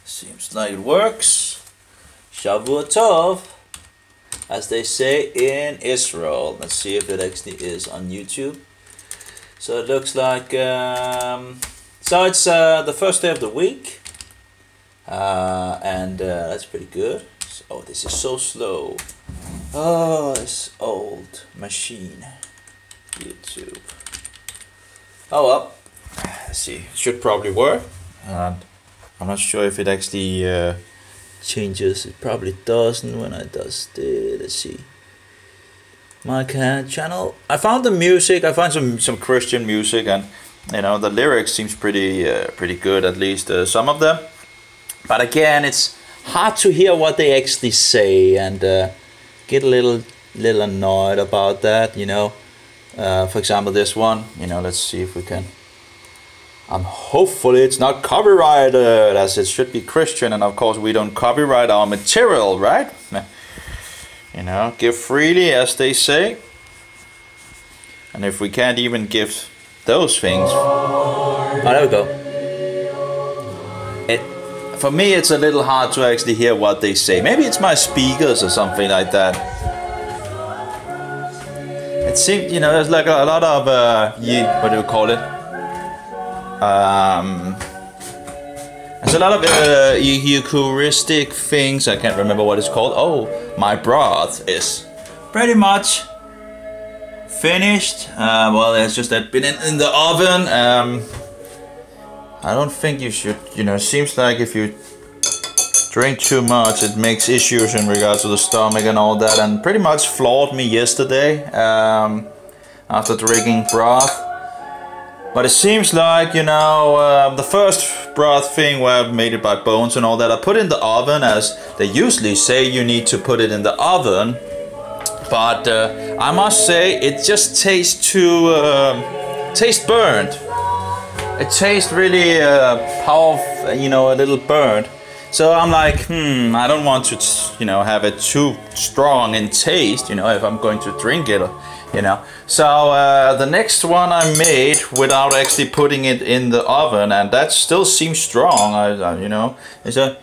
Seems like it works. Shavua tov, as they say in Israel. Let's see if it actually is on YouTube. So it looks like, so it's the first day of the week. And that's pretty good. Oh, this is so slow. Oh, this old machine. YouTube. Oh well. Let's see. It should probably work. And I'm not sure if it actually changes. It probably doesn't when I does this. Let's see. My channel. I found the music. I found some Christian music, and you know the lyrics seems pretty good, at least some of them. But again, it's hard to hear what they actually say, and get a little annoyed about that. You know, for example, this one. You know, let's see if we can. Hopefully it's not copyrighted, as it should be Christian, and of course we don't copyright our material, right? You know, give freely, as they say. And if we can't even give those things, oh, there we go. For me, it's a little hard to actually hear what they say. Maybe it's my speakers or something like that. It seems, you know, there's like a lot of what do you call it? There's a lot of Eucharistic things. I can't remember what it's called. Oh, my broth is pretty much finished. Well, it's just that been in the oven. I don't think you should. You know, it seems like if you drink too much, it makes issues in regards to the stomach and all that. And pretty much floored me yesterday after drinking broth. But it seems like, you know, the first broth thing where I made it by bones and all that, I put in the oven, as they usually say you need to put it in the oven. But I must say, it just tastes too, tastes burnt. It tastes really powerful, you know, a little burnt. So I'm like, I don't want to, you know, have it too strong in taste, you know, if I'm going to drink it. You know, so the next one I made without actually putting it in the oven, and that still seems strong. You know, it's a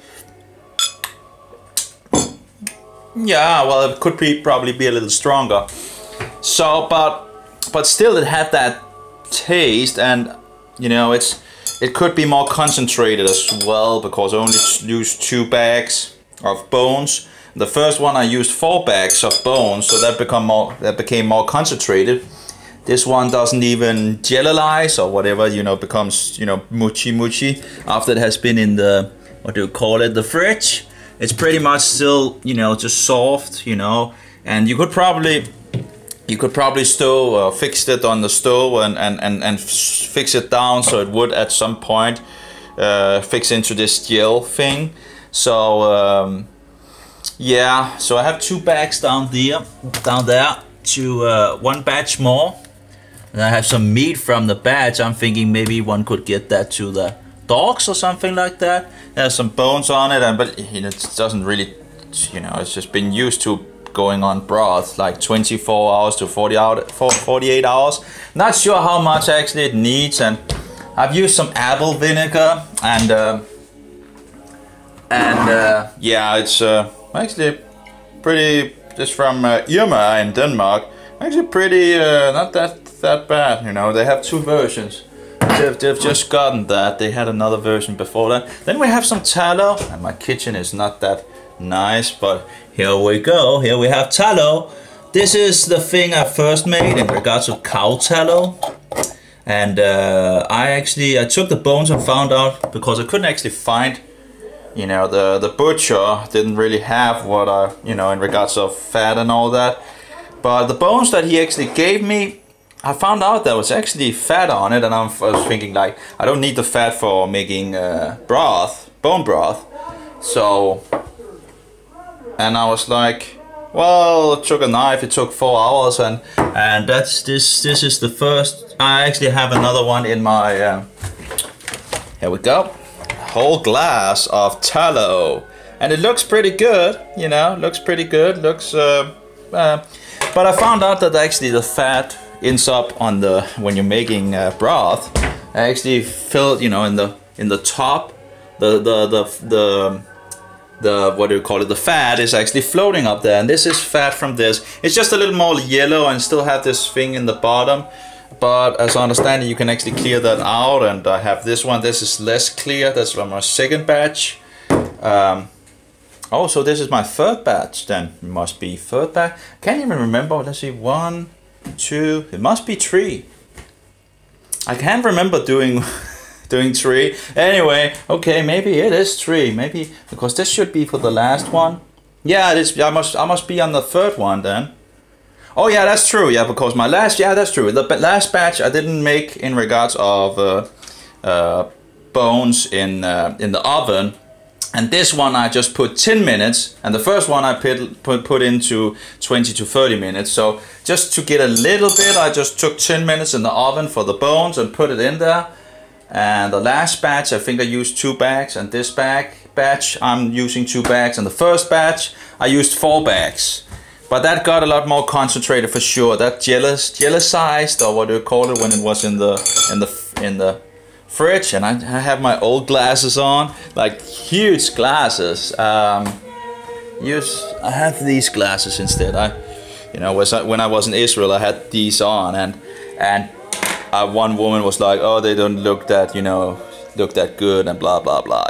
well, it could probably be a little stronger. So, but still, it had that taste, and you know, it could be more concentrated as well, because I only used 2 bags of bones. The first one I used 4 bags of bones, so that became more concentrated. This one doesn't even gelize or whatever, you know, becomes, you know, muchi after it has been in the, what do you call it, the fridge. It's pretty much still, you know, just soft, you know, and you could probably still fix it on the stove and fix it down so it would at some point fix into this gel thing. So yeah, so I have 2 bags down there to 1 batch more. And I have some meat from the batch. I'm thinking maybe one could get that to the dogs or something like that. There's some bones on it, but you know, it doesn't really, you know, it's just been used to going on broth like 24 hours to 48 hours. Not sure how much actually it needs, and I've used some apple vinegar, and yeah, it's actually pretty, just from Irma in Denmark, actually pretty, not that bad, you know. They have 2 versions. They've just gotten that. They had another version before that. Then we have some tallow, and my kitchen is not that nice, but here we go. Here we have tallow. This is the thing I first made in regards to cow tallow. And I took the bones and found out, because I couldn't actually find, you know, the butcher didn't really have what I, you know, in regards of fat and all that. But the bones that he actually gave me, I found out there was actually fat on it, and I was thinking, like, I don't need the fat for making bone broth. So, and I was like, well, I took a knife, it took 4 hours, and that's this is the first. I actually have another one in my, here we go. Whole glass of tallow, and it looks pretty good, you know, looks pretty good, looks but I found out that actually the fat ends up on the, when you're making broth, I actually filled, you know, in the top, the what do you call it, the fat is actually floating up there, and this is fat from this. It's just a little more yellow and still have this thing in the bottom, but as I understand it, you can actually clear that out. And I have this one. This is less clear. That's from my second batch. Oh, so this is my third batch then. It must be third batch. Can't even remember. Let's see, 1, 2, it must be 3. I can't remember doing 3. Anyway, okay, maybe it is 3. Maybe because this should be for the last one. Yeah, it is. I must be on the third one then. Oh yeah, that's true. Yeah, because my last, yeah, that's true. The last batch I didn't make in regards of bones in the oven. And this one I just put 10 minutes, and the first one I put into 20 to 30 minutes. So just to get a little bit, I just took 10 minutes in the oven for the bones and put it in there. And the last batch, I think I used 2 bags, and this batch I'm using 2 bags, and the first batch I used 4 bags. But that got a lot more concentrated for sure. That gel-sized, or what do you call it, when it was in the fridge. And I have my old glasses on, like huge glasses. I have these glasses instead. When I was in Israel, I had these on, and one woman was like, "Oh, they don't look that, look that good," and blah blah blah.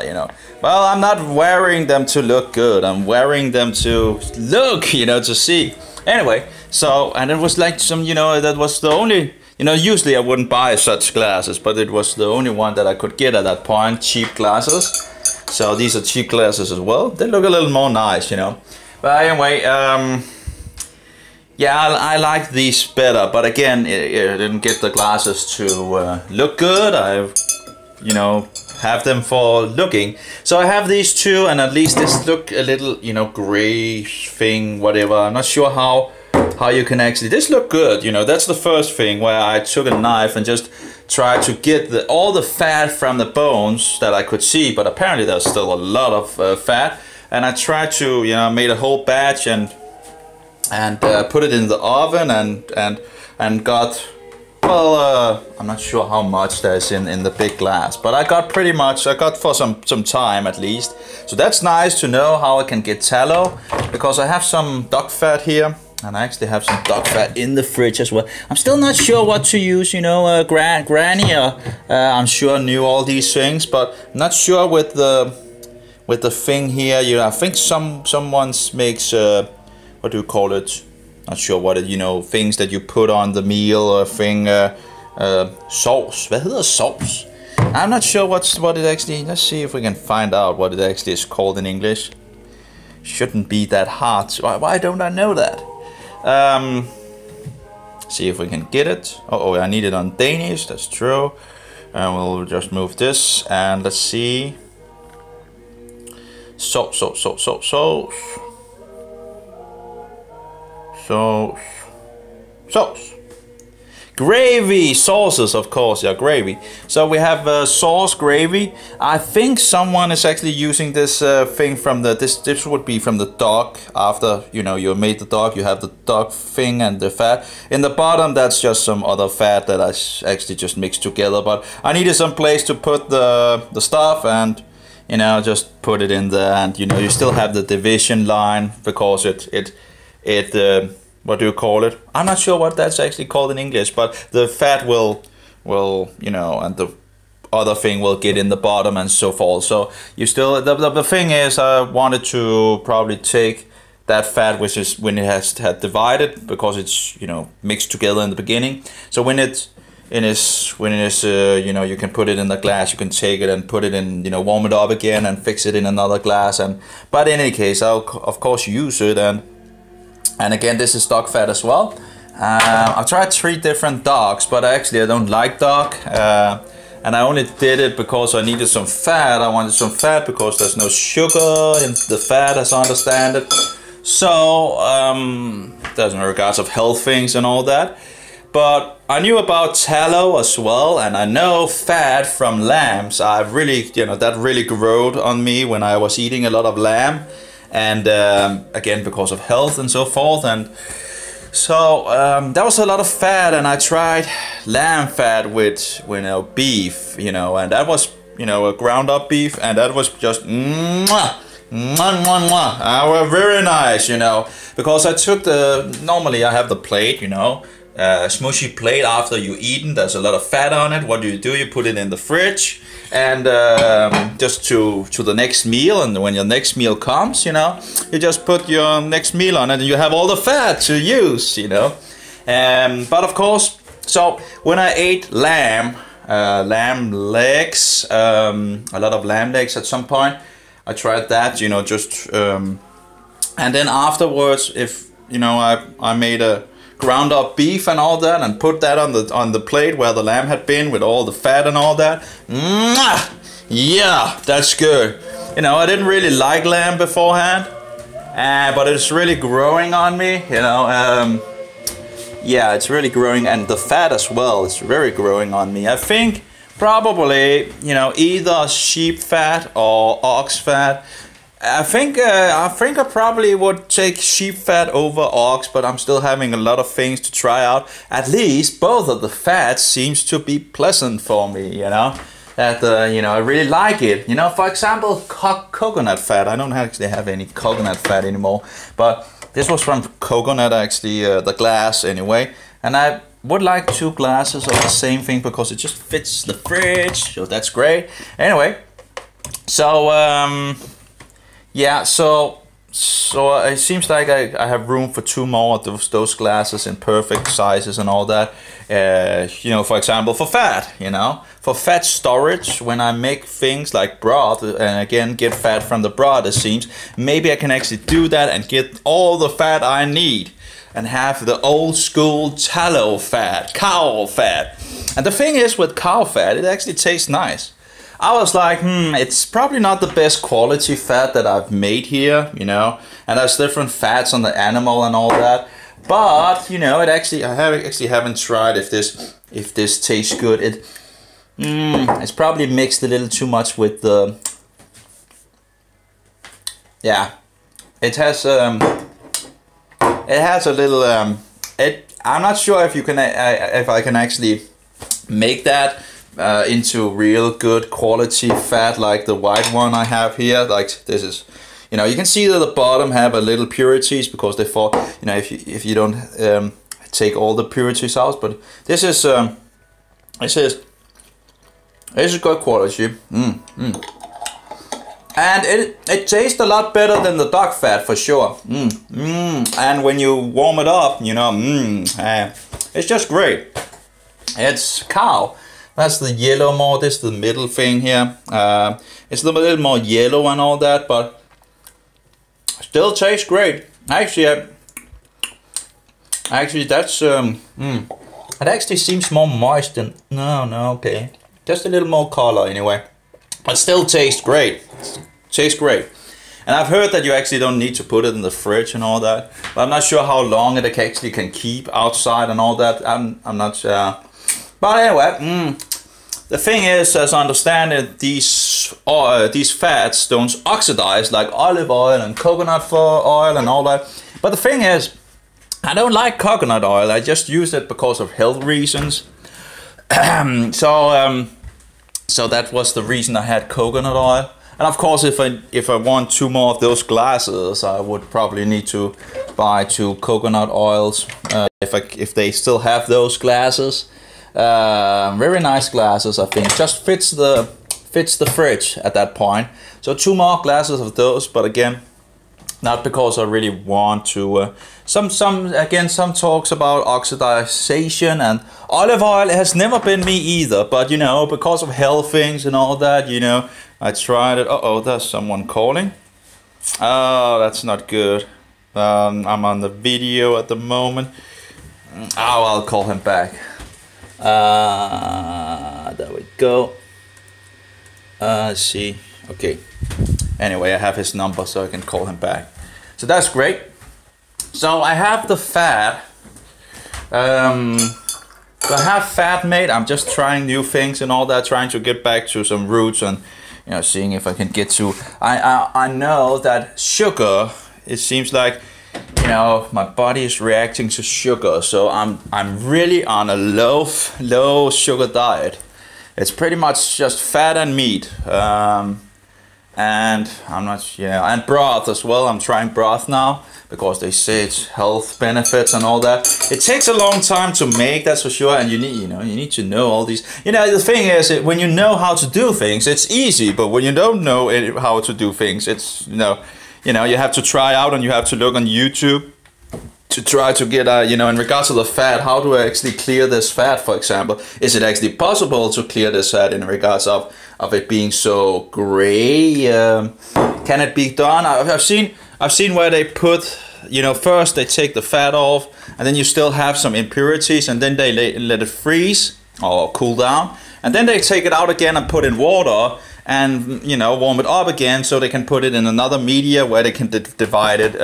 Well, I'm not wearing them to look good. I'm wearing them to look, to see. Anyway, so, and it was like some, that was the only. Usually I wouldn't buy such glasses, but it was the only one that I could get at that point, cheap glasses. So these are cheap glasses as well. They look a little more nice, But anyway, yeah, I like these better. But again, I didn't get the glasses to look good. I, have them for looking. So I have these 2, and at least this look a little, gray thing, whatever. I'm not sure how you can actually, this look good, that's the first thing, where I took a knife and just tried to get all the fat from the bones that I could see, but apparently there's still a lot of fat, and I tried to, made a whole batch and put it in the oven and got, well, I'm not sure how much there's in the big glass, but I got pretty much, for some time at least. So that's nice to know how I can get tallow, because I have some duck fat here. And I actually have some duck fat in the fridge as well. I'm still not sure what to use, Granny, I'm sure knew all these things, but not sure with the thing here. I think someone makes what do you call it? Not sure what it, things that you put on the meal or thing, sauce. Hvad hedder sauce? I'm not sure what it actually. Let's see if we can find out what it actually is called in English. Shouldn't be that hard. Why don't I know that? See if we can get it. Oh, I need it on Danish, that's true. We'll just move this, and let's see. Sauce. Gravy, sauces, of course, yeah, gravy. So we have sauce gravy. I think someone is actually using this thing from this would be from the dog. After, you made the dog, you have the dog thing and the fat. In the bottom, that's just some other fat that I actually just mixed together. But I needed some place to put the stuff, and, just put it in there. And, you still have the division line, because it what do you call it? I'm not sure what that's actually called in English, but the fat will, and the other thing will get in the bottom and so forth. So you still, the thing is, I wanted to probably take that fat, which is when it had divided, because it's, mixed together in the beginning. So when it is, you can put it in the glass, you can take it and put it in, warm it up again and fix it in another glass. But in any case, I'll of course use it. And again, this is dog fat as well. I've tried 3 different dogs, but I don't like dog. And I only did it because I needed some fat. I wanted some fat because there's no sugar in the fat, as I understand it. So, there's no regards of health things and all that. But I knew about tallow as well, and I know fat from lambs. I really, that really growed on me when I was eating a lot of lamb. And again, because of health and so forth. And so there was a lot of fat, and I tried lamb fat with beef, and that was you know, a ground up beef, and that was just mwah, mwah, mwah, mwah. Were very nice, you know, because I took normally I have the plate, you know, smushy plate after you eaten. There's a lot of fat on it. What do? You put it in the fridge, and just to the next meal, and when your next meal comes, you know, you just put your next meal on it, and you have all the fat to use, you know. But of course, so when I ate lamb legs, a lot of lamb legs at some point, I tried that, you know, just and then afterwards, if you know, I made a ground up beef and all that, and put that on the plate where the lamb had been with all the fat and all that. Mwah! Yeah, that's good. You know, I didn't really like lamb beforehand, but it's really growing on me, you know. Yeah, it's really growing, and the fat as well, it's very growing on me. I think probably, you know, either sheep fat or ox fat. I think I probably would take sheep fat over ox, but I'm still having a lot of things to try out. At least both of the fats seems to be pleasant for me, you know. That you know, I really like it. You know, for example, coconut fat. I don't actually have any coconut fat anymore, but this was from coconut actually, the glass anyway. And I would like 2 glasses of the same thing because it just fits the fridge, so that's great. Anyway, so yeah, so it seems like I have room for 2 more of those glasses in perfect sizes and all that. You know, for example, for fat, you know, for fat storage, when I make things like broth, and again, get fat from the broth, it seems, maybe I can actually do that and get all the fat I need and have the old school tallow fat, cow fat. And the thing is, with cow fat, it actually tastes nice. I was like, it's probably not the best quality fat that I've made here, you know, and there's different fats on the animal and all that. But you know, I haven't tried if this tastes good. It's probably mixed a little too much with the. Yeah, it has a little. I'm not sure if you can if I can actually make that into real good quality fat like the white one I have here. Like this is, you know, you can see that the bottom have a little purities because they fall, you know, if you don't take all the purities out. But this is good quality. And it tastes a lot better than the dog fat for sure. And when you warm it up, you know, it's just great. It's cow. That's the yellow more. This is the middle thing here. It's a little more yellow and all that, but still tastes great. Actually, that's it actually seems more moist than okay. Just a little more color anyway, but still tastes great. Tastes great. And I've heard that you actually don't need to put it in the fridge and all that, but I'm not sure how long it actually can keep outside and all that. I'm not sure. But anyway, the thing is, as I understand it, these fats don't oxidize like olive oil and coconut oil and all that. But the thing is, I don't like coconut oil. I just use it because of health reasons. So that was the reason I had coconut oil. And of course, if I want 2 more of those glasses, I would probably need to buy 2 coconut oils if they still have those glasses. Very nice glasses, I think. Just fits the fridge at that point. So 2 more glasses of those, but again, not because I really want to. Some talks about oxidization, and olive oil has never been me either. But you know, because of health things and all that, you know, I tried it. There's someone calling. Oh, that's not good. I'm on the video at the moment. I'll call him back. There we go. Let's see. Okay. Anyway, I have his number so I can call him back. So that's great. So I have the fat. So I have fat made. I'm just trying new things and all that, trying to get back to some roots and, you know, seeing if I can get to. I know that sugar. It seems like, you know, my body is reacting to sugar, so I'm really on a low sugar diet. It's pretty much just fat and meat. And I'm not, yeah, and broth as well. I'm trying broth now because they say it's health benefits and all that. It takes a long time to make, that's for sure, and you need to know all these. The thing is, when you know how to do things, it's easy. But when you don't know how to do things, it's you have to try out, and you have to look on YouTube to try to get, in regards to the fat, how do I actually clear this fat, for example? Is it actually possible to clear this fat in regards of it being so gray? Can it be done? I've seen where they put, first they take the fat off, and then you still have some impurities, and then they let it freeze or cool down, and then they take it out again and put in water, and warm it up again, so they can put it in another media where they can divide it.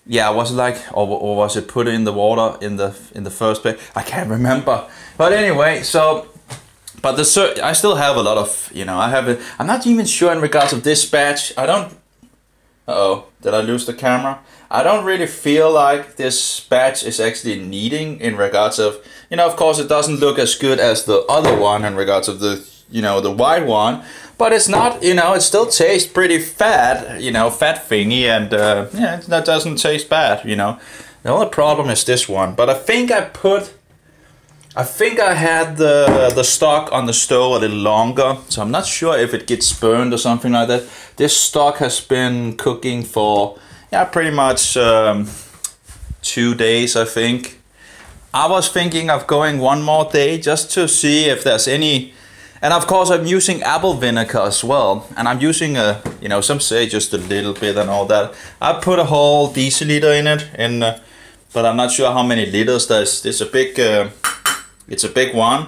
Yeah, was it like, or was it put in the water in the first place? I can't remember. But anyway, so, but I still have a lot of, I'm not even sure in regards of this batch. I don't, uh-oh, did I lose the camera? I don't really feel like this batch is actually needing in regards of, of course it doesn't look as good as the other one in regards of the, the white one. But it's not, it still tastes pretty fat, fat thingy, and yeah, that doesn't taste bad, The only problem is this one. But I think I had the stock on the stove a little longer, so I'm not sure if it gets burned or something like that. This stock has been cooking for, yeah, pretty much 2 days, I think. I was thinking of going one more day just to see if there's any. And of course I'm using apple vinegar as well, and I'm using some say just a little bit and all that. I put a whole deciliter in it, but I'm not sure how many liters. It's a big one.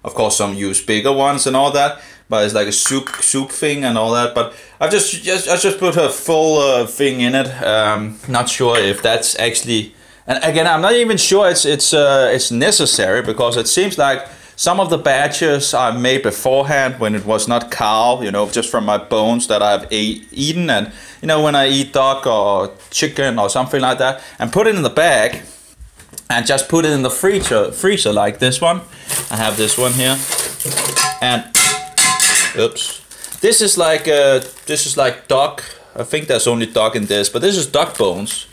Of course some use bigger ones and all that, but it's like a soup thing and all that. But I just put a full thing in it. Not sure if that's actually, and again I'm not even sure it's necessary, because it seems like some of the batches I made beforehand when it was not cow, just from my bones that I've eaten, and when I eat duck or chicken or something like that, and put it in the bag and just put it in the freezer like this one. I have this one here, and oops, this is like duck. I think there's only duck in this, but this is duck bones.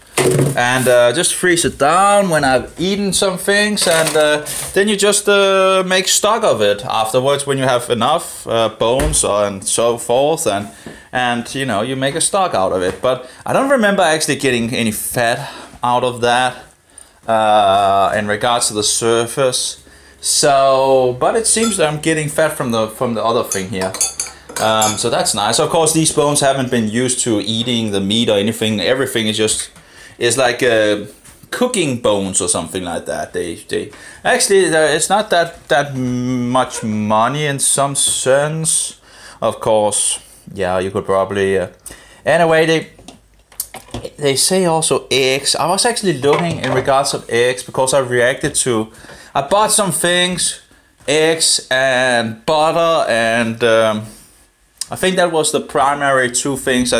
And just freeze it down when I've eaten some things, and then you just make stock of it afterwards when you have enough bones and so forth, and you make a stock out of it. But I don't remember actually getting any fat out of that in regards to the surface. So, but it seems that I'm getting fat from the other thing here. So that's nice. Of course, these bones haven't been used to eating the meat or anything. Everything is just. It's like cooking bones or something like that. They actually, it's not that much money in some sense. Of course, yeah, you could probably. Anyway, they say also eggs. I was actually looking in regards of eggs because I bought some things, eggs and butter, and I think that was the primary two things.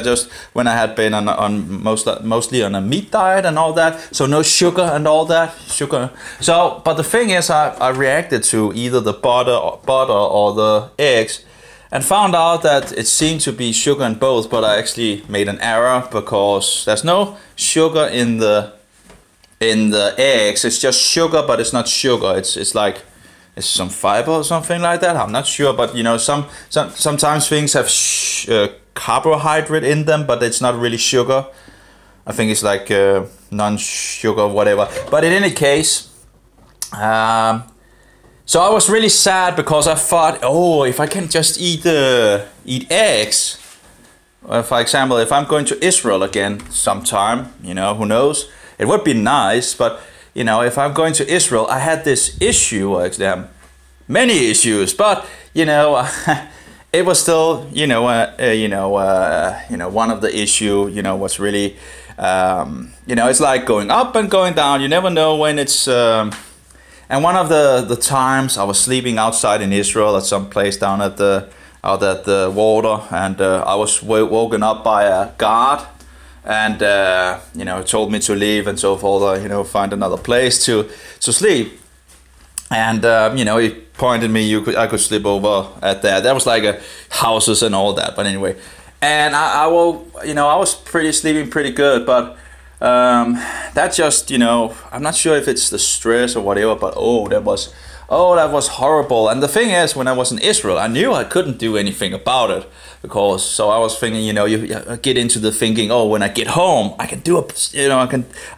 When I had been mostly on a meat diet and all that, so no sugar and all that sugar. So, but the thing is, I reacted to either the butter or the eggs, and found out that it seemed to be sugar in both. But I actually made an error, because there's no sugar in the eggs. It's just sugar, but it's not sugar. It's like. It's some fiber or something like that. I'm not sure, but sometimes things have carbohydrate in them, but it's not really sugar. I think it's like non-sugar, whatever. But in any case, so I was really sad, because I thought, oh, if I can just eat eggs. For example, if I'm going to Israel again sometime, who knows? It would be nice, but. If I'm going to Israel, I had this issue. Actually, I have many issues, but it was still, one of the issue. Was really, it's like going up and going down. You never know when it's. And one of the times I was sleeping outside in Israel at some place down at the water, and I was woken up by a guard. And told me to leave and so forth, find another place to sleep. And you know, he pointed me. I could sleep over at that. That was like houses and all that. But anyway, and I will, you know, I was sleeping pretty good. But that just, you know, I'm not sure if it's the stress or whatever. But that was horrible. And the thing is, when I was in Israel, I knew I couldn't do anything about it, because so I was thinking, you know, you get into the thinking, oh, when I get home, I can do it, you know,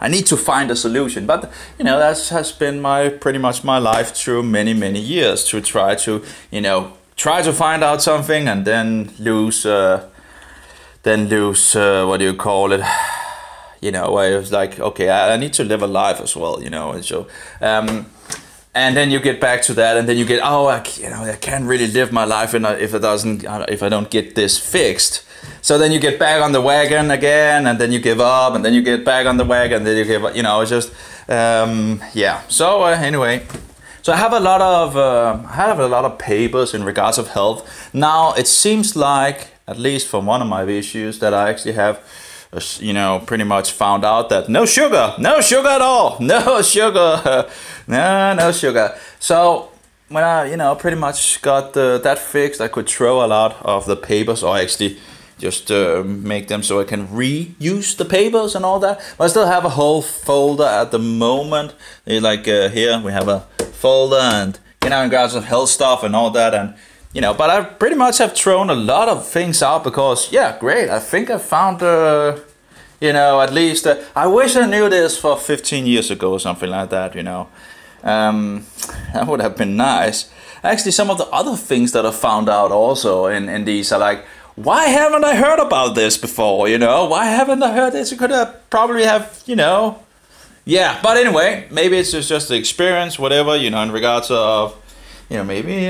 I need to find a solution. But you know, that has been pretty much my life through many years, to try to, you know, find out something and then lose what do you call it? You know, I was like, okay, I need to live a life as well, you know, and so. And then you get back to that, and then you get, I can't really live my life if I don't get this fixed. So then you get back on the wagon again, and then you give up, and then you get back on the wagon, and then you give up. You know, it's just, yeah. So anyway, so I have a lot of papers in regards of health. Now it seems like, at least for one of my issues, that I actually have, you know, pretty much found out that no sugar at all, no sugar, no sugar. So when I, you know, pretty much got that fixed, I could throw a lot of the papers, or actually just make them so I can reuse the papers and all that. But I still have a whole folder at the moment. Like here we have a folder, and you know, in regards of health stuff and all that, and you know, but I pretty much have thrown a lot of things out because, yeah, great. I think I found, you know, at least, I wish I knew this for 15 years ago or something like that, you know. That would have been nice. Actually, some of the other things that I found out also in these are like, why haven't I heard about this before, you know? Why haven't I heard this? You could have probably have, you know. Yeah, but anyway, maybe it's just the experience, whatever, you know, in regards of, you know, maybe,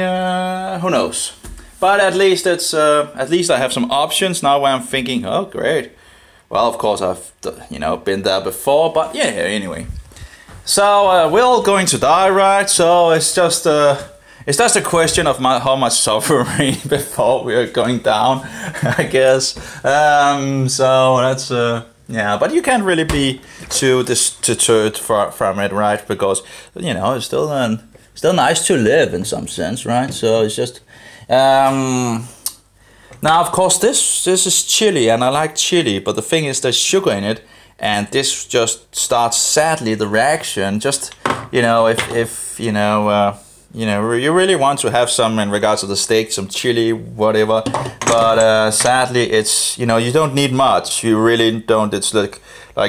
who knows. But at least it's, at least I have some options now where I'm thinking, oh, great. Well, of course, I've, you know, been there before, but yeah, anyway. So, we're all going to die, right? So it's just a question of how much suffering before we are going down, I guess. So that's, yeah, but you can't really be too deterred from it, right? Because, you know, it's still nice to live in some sense, right? So it's just, now of course this is chili, and I like chili, but the thing is there's sugar in it, and this just starts, sadly, the reaction. Just, you know, if you know, you really want to have some in regards to the steak, some chili, whatever, but sadly it's, you know, you don't need much. You really don't. It's like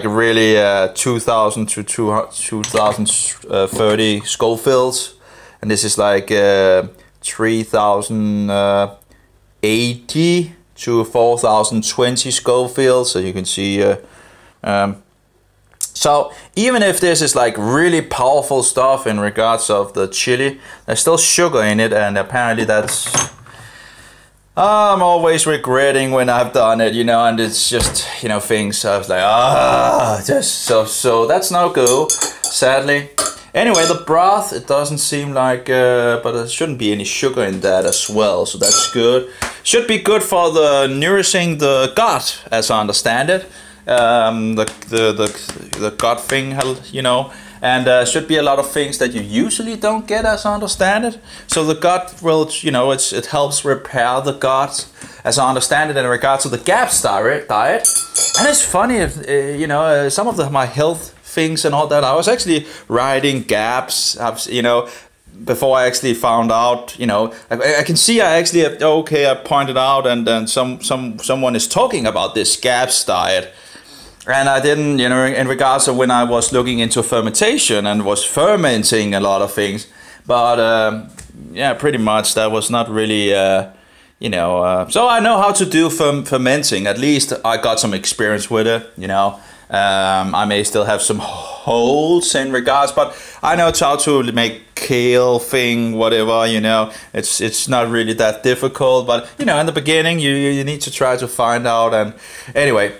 really 2000 to 2030 Scovilles. And this is like 3080 to 4020 Scoville. So you can see, so even if this is like really powerful stuff in regards of the chili, there's still sugar in it, and apparently that's, I'm always regretting when I've done it, you know, and it's just, you know, things I was like, just so that's no good, sadly. Anyway, the broth, it doesn't seem like, but there shouldn't be any sugar in that as well, so that's good. Should be good for the nourishing the gut, as I understand it. The gut thing, you know, and should be a lot of things that you usually don't get, as I understand it. So the gut will, you know, it helps repair the gut, as I understand it, in regards to the GAPS diet. And it's funny, you know, some of my health things and all that, I was actually writing GAPS, you know, before I actually found out, you know, I can see I actually, okay, I pointed out, and then someone is talking about this GAPS diet. And I didn't, you know, in regards to when I was looking into fermentation and was fermenting a lot of things. But yeah, pretty much that was not really, you know, so I know how to do fermenting. At least I got some experience with it, you know. I may still have some holes in regards, but I know how to make kale thing, whatever, you know. It's not really that difficult, but, you know, in the beginning you need to try to find out. And anyway,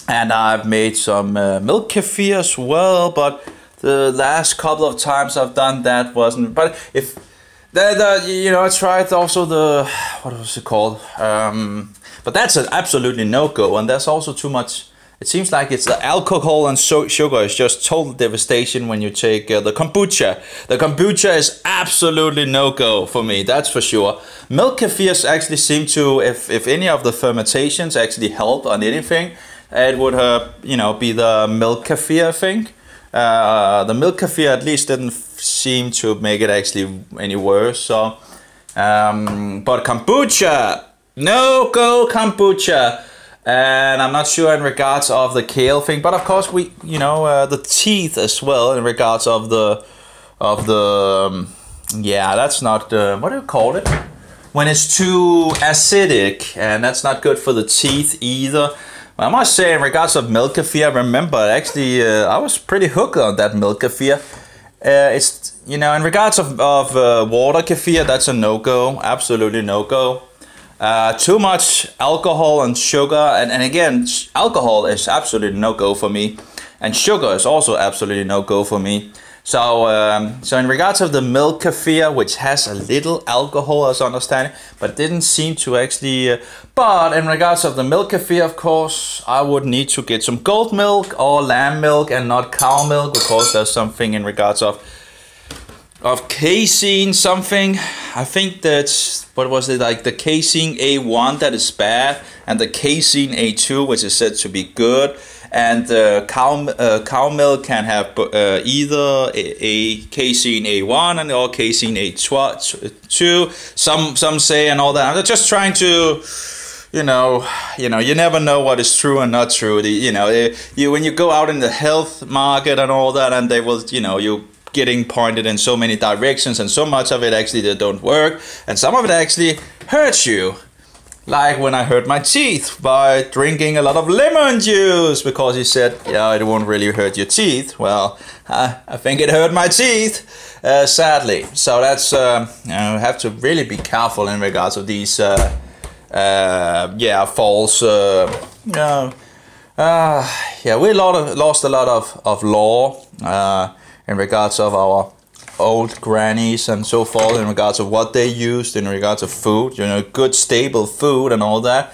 and I've made some milk kefir as well, but the last couple of times I've done that wasn't. But if you know, I tried also the, what was it called? But that's an absolutely no go, and there's also too much It seems like it's the alcohol and sugar is just total devastation when you take the kombucha. The kombucha is absolutely no-go for me, that's for sure. Milk kefirs actually seem to, if any of the fermentations actually help on anything, it would you know, be the milk kefir, I think. The milk kefir at least didn't seem to make it actually any worse. So, but kombucha, no-go kombucha. And I'm not sure in regards of the kale thing, but of course we, you know, the teeth as well in regards of the, yeah, that's not, what do you call it? When it's too acidic, and that's not good for the teeth either. I must say in regards of milk kefir, I remember actually I was pretty hooked on that milk kefir. It's, you know, in regards of water kefir, that's a no-go, absolutely no-go. Too much alcohol and sugar, and again, alcohol is absolutely no-go for me, and sugar is also absolutely no-go for me. So, so in regards of the milk kefir, which has a little alcohol as I understand it, but didn't seem to actually, but in regards of the milk kefir, of course, I would need to get some goat milk or lamb milk and not cow milk, because there's something in regards of casein something. I think that's, what was it, like the casein A1 that is bad, and the casein A2 which is said to be good, and cow milk can have either a casein A1 and or casein A2, some say, and all that. I'm just trying to, you know, you never know what is true and not true. You know, when you go out in the health market and all that, and they will, you know, you getting pointed in so many directions, and so much of it actually that don't work, and some of it actually hurts you. Like when I hurt my teeth by drinking a lot of lemon juice, because he said, yeah, it won't really hurt your teeth. Well, I think it hurt my teeth, sadly. So that's, you know, have to really be careful in regards of these, yeah, false, yeah, we lost a lot of law, in regards of our old grannies and so forth, in regards of what they used, in regards of food, you know, good stable food and all that.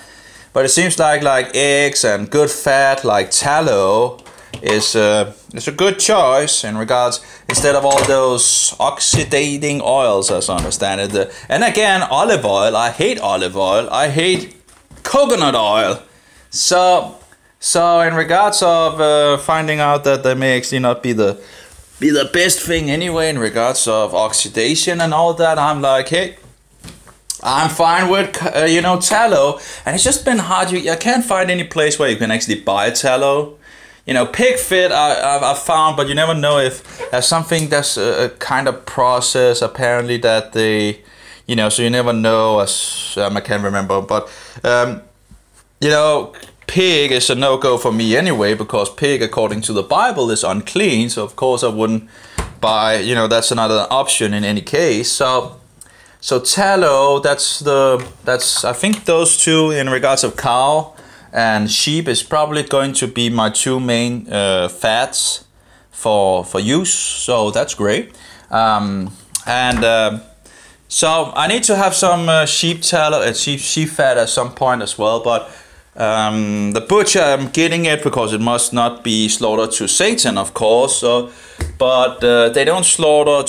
But it seems like eggs and good fat like tallow is a good choice in regards, instead of all those oxidating oils, as I understand it. And again, olive oil, I hate olive oil, I hate coconut oil. So in regards of finding out that they may actually not be the best thing anyway in regards of oxidation and all that, I'm like, hey, I'm fine with, you know, tallow. And it's just been hard. I can't find any place where you can actually buy tallow. You know, pig fat I found, but you never know if there's something that's a kind of process apparently that they, you know, so you never know. I can't remember, but you know, pig is a no-go for me anyway, because pig, according to the Bible, is unclean. So of course I wouldn't buy, you know, that's another option in any case. So tallow, that's I think those two in regards of cow and sheep is probably going to be my two main fats for use. So that's great. So I need to have some sheep tallow and sheep fat at some point as well, but the butcher, I'm getting it because it must not be slaughtered to Satan, of course. So, but they don't slaughter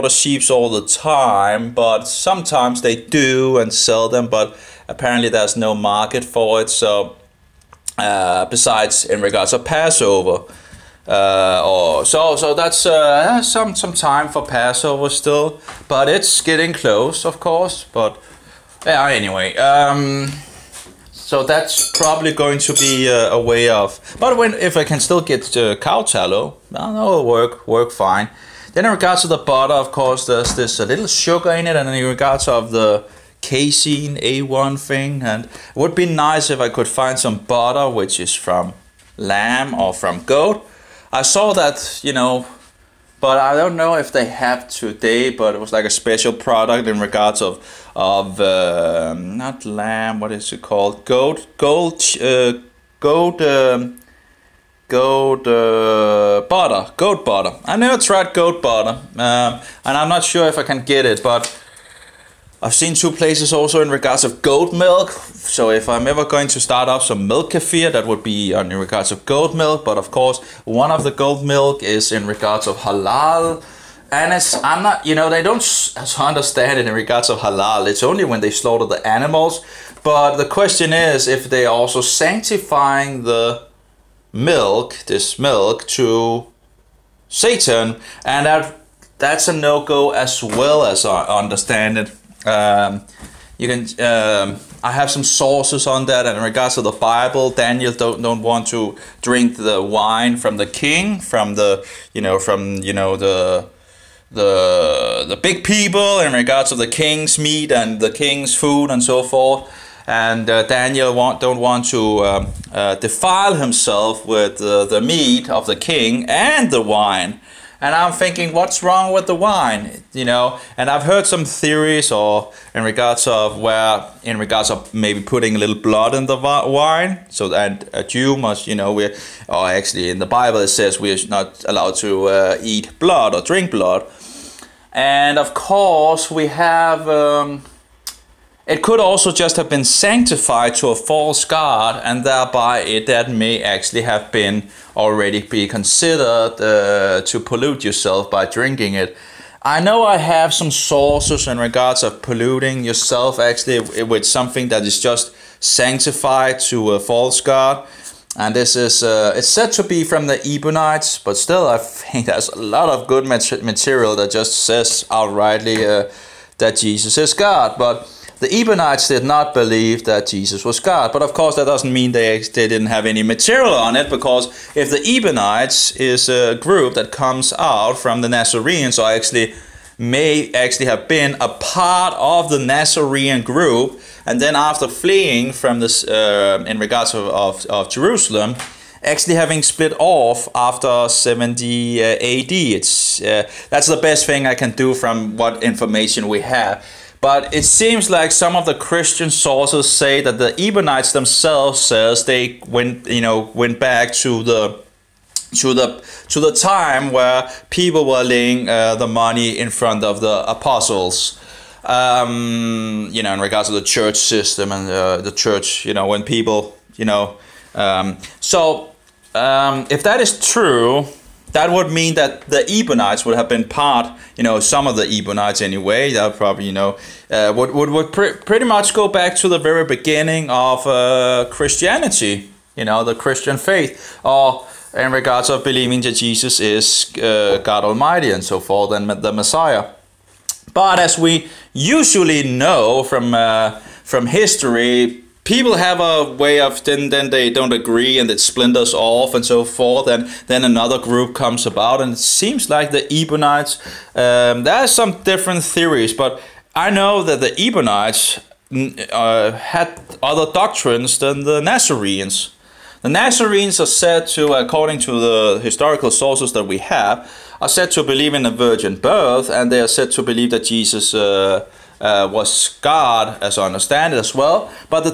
sheep all the time, but sometimes they do and sell them. But apparently there's no market for it. So, besides in regards of Passover, so that's some time for Passover still, but it's getting close, of course. But yeah, anyway. So that's probably going to be a way of, but if I can still get cow tallow, that'll work fine. Then in regards to the butter, of course, there's this a little sugar in it, and in regards of the casein A1 thing, and it would be nice if I could find some butter which is from lamb or from goat. I saw that, you know, but I don't know if they have today, but it was like a special product in regards of not lamb, what is it called? Goat butter. I never tried goat butter, and I'm not sure if I can get it, but I've seen 2 places also in regards of goat milk. So if I'm ever going to start up some milk kefir, that would be in regards of goat milk. But of course, one of the goat milk is in regards of halal. And I'm not, they don't understand it in regards of halal. It's only when they slaughter the animals. But the question is if they are also sanctifying the milk, this milk, to Satan. And that's a no-go as well, as I understand it. You can. I have some sources on that, and in regards to the Bible, Daniel don't want to drink the wine from the king, from the the big people, in regards to the king's meat and the king's food and so forth. And Daniel don't want to defile himself with the meat of the king and the wine. And I'm thinking, what's wrong with the wine? And I've heard some theories, or in regards of maybe putting a little blood in the wine, so that a Jew must, or actually in the Bible it says we're not allowed to eat blood or drink blood. And of course we have, it could also just have been sanctified to a false god, and thereby that may actually have been already be considered to pollute yourself by drinking it. I know I have some sources in regards of polluting yourself actually with something that is just sanctified to a false god. And this is, it's said to be from the Ebionites, but still I think there's a lot of good material that just says outrightly that Jesus is God. But the Ebionites did not believe that Jesus was God. But of course that doesn't mean they didn't have any material on it, because if the Ebionites is a group that comes out from the Nazarenes, or may actually have been a part of the Nazarene group, and then after fleeing from this, in regards of Jerusalem, actually having split off after 70 AD. That's the best thing I can do from what information we have. But it seems like some of the Christian sources say that the Ebionites themselves says they went back to the time where people were laying the money in front of the apostles. In regards to the church system and the church, when people, if that is true, that would mean that the Ebionites would have been part, some of the Ebionites anyway, that probably, would pretty much go back to the very beginning of Christianity, the Christian faith, or in regards of believing that Jesus is God Almighty and so forth, and the Messiah. But as we usually know from history, people have a way of then they don't agree and it splinters off and so forth, and then another group comes about, and it seems like the Ebionites, there are some different theories, but I know that the Ebionites had other doctrines than the Nazarenes. The Nazarenes are said to, according to the historical sources that we have, are said to believe in a virgin birth, and they are said to believe that Jesus was God, as I understand it as well. But the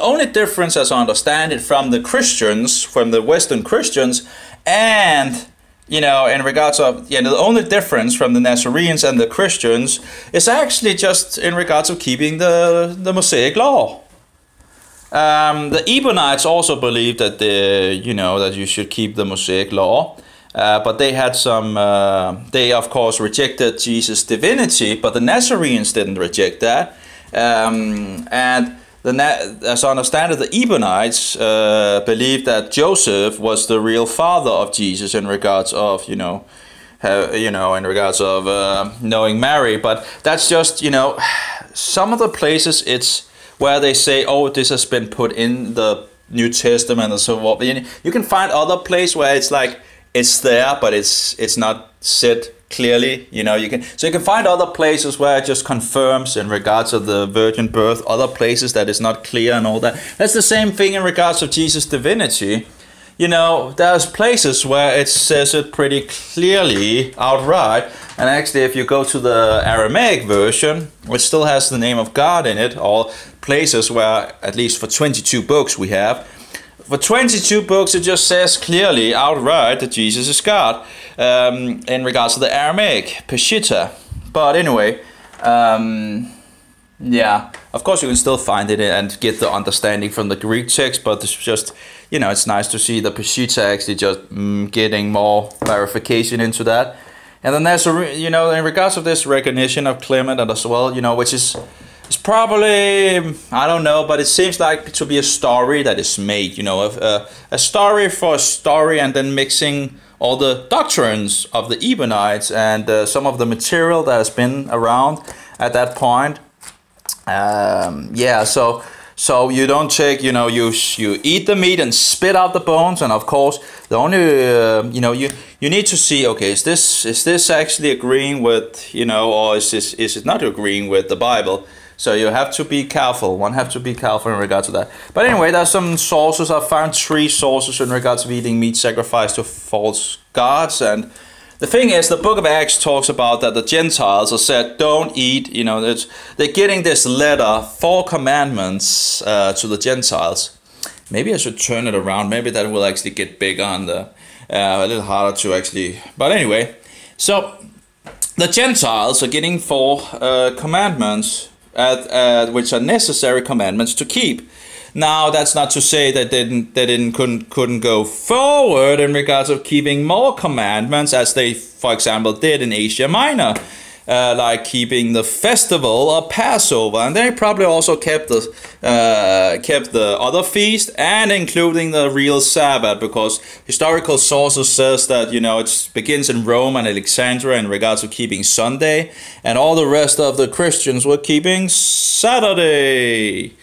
only difference as I understand it from the Christians, from the Western Christians, and in regards of, the only difference from the Nazarenes and the Christians is actually just in regards of keeping the Mosaic law. The Ebionites also believed that that you should keep the Mosaic law, but they had some. They of course rejected Jesus' divinity, but the Nazarenes didn't reject that. And as I understand it, the Ebionites believed that Joseph was the real father of Jesus in regards of in regards of knowing Mary. But that's just some of the places it's where they say, oh, this has been put in the New Testament and so forth. You can find other places where it's like it's there, but it's not said clearly. You can find other places where it just confirms in regards of the virgin birth. Other places that is not clear and all that. That's the same thing in regards of Jesus' divinity. There's places where it says it pretty clearly outright. And actually, if you go to the Aramaic version, which still has the name of God in it, or places where, at least for 22 books we have, for 22 books it just says clearly outright that Jesus is God, in regards to the Aramaic, Peshitta. But anyway, Yeah, of course you can still find it and get the understanding from the Greek text, but it's just, you know, it's nice to see the Peshitta actually just getting more clarification into that. And then there's you know, in regards of this recognition of Clement as well, you know, which is it's probably, I don't know, but it seems like to be a story that is made, you know, a story for a story, and then mixing all the doctrines of the Ebionites and some of the material that has been around at that point. Yeah, so you don't take, you know, you eat the meat and spit out the bones, and of course the only you know, you need to see, okay, is this actually agreeing with, you know, or is it not agreeing with the Bible? So you have to be careful. One have to be careful in regard to that. But anyway, there's some sources. I found 3 sources in regards to eating meat sacrificed to false gods. And the thing is, the book of Acts talks about that the Gentiles are said, don't eat, you know, they're getting this letter, 4 commandments to the Gentiles. Maybe I should turn it around. Maybe that will actually get bigger on the, a little harder to actually, but anyway. So the Gentiles are getting 4 commandments, which are necessary commandments to keep. Now, that's not to say that they couldn't go forward in regards of keeping more commandments, as they, for example, did in Asia Minor, like keeping the festival of Passover, and they probably also kept the other feast, and including the real Sabbath, because historical sources says that, you know, it begins in Rome and Alexandria in regards to keeping Sunday, and all the rest of the Christians were keeping Saturday.